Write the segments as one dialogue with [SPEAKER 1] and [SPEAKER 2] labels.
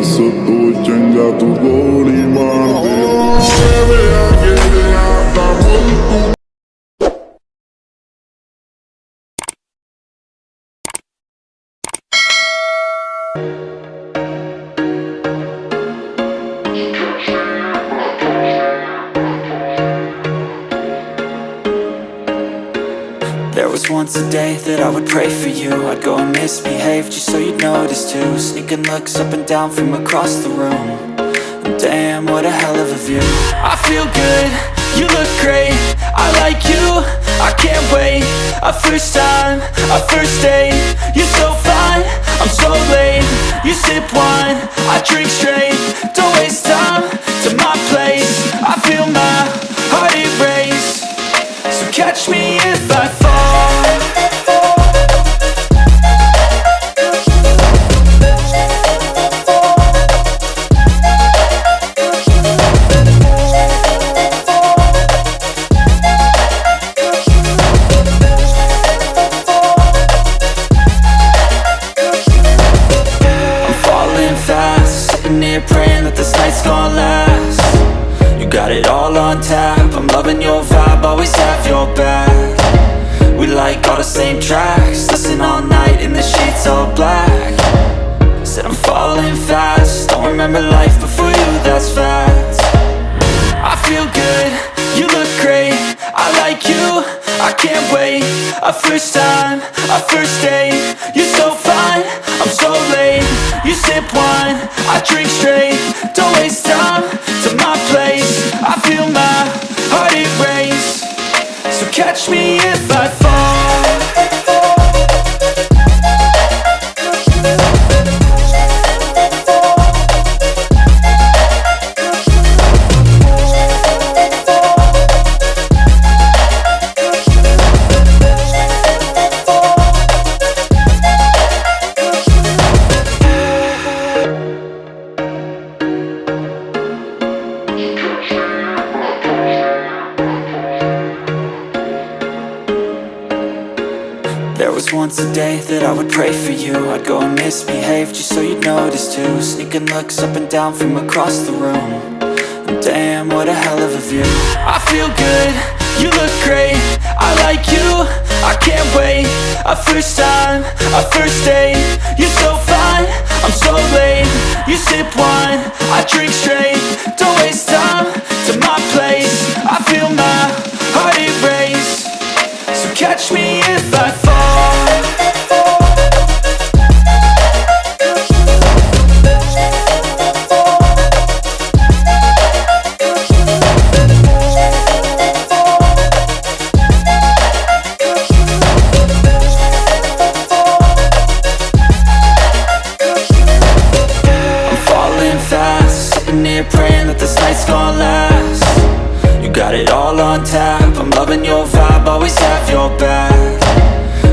[SPEAKER 1] सतो चंगा तू गोली मार दे।
[SPEAKER 2] There was once a day that I would pray for you. I'd go and misbehave just so you'd notice too. Sneaking looks up and down from across the room. And damn, what a hell of a view. I feel good, you look great, I like you, I can't wait. A first time, a first date. You're so fine, I'm so late. You sip wine, I drink straight. Don't waste time to my place. I feel my heart erase. So catch me if I fall. Praying that this night's gonna last. You got it all on tap, I'm loving your vibe, always have your back. We like all the same tracks, listen all night in the sheets all black. Said I'm falling fast, don't remember life before you, that's fact. I feel good, you look great, I like you, I can't wait. A first time, a first date. You're so fine, I'm so late. You sip wine, I drink straight. Don't waste time to my place. I feel my heart erase. So catch me if I fall. There was once a day that I would pray for you. I'd go and misbehave just so you'd notice too. Sneaking looks up and down from across the room. And damn, what a hell of a view. I feel good, you look great, I like you, I can't wait. A first time, a first date. You're so fine, I'm so late. You sip wine, I drink straight. Don't waste time to my place. I feel my heart erase. So catch me if I fall. Praying that this night's gonna last. You got it all on tap, I'm loving your vibe, always have your back.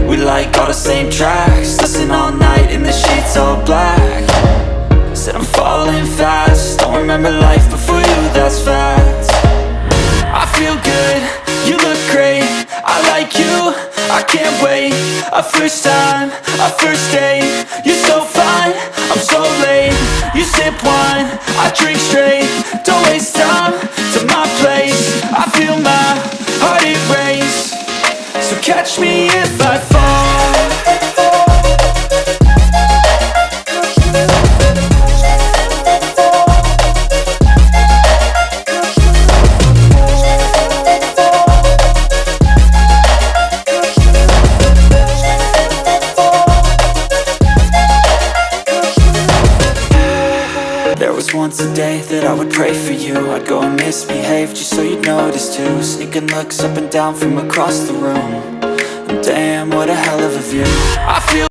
[SPEAKER 2] We like all the same tracks, listen all night in the sheets all black. Said I'm falling fast, don't remember life before you, that's fact. I feel good, you look great, I like you, I can't wait. A first time, a first date. You're so fine, I'm so late. You sip wine, I drink straight. Don't waste time to my place. I feel my heart erase. So catch me if I fall. There was once a day that I would pray for you. I'd go and misbehave just so you'd notice too. Sneaking looks up and down from across the room. And damn, what a hell of a view. I feel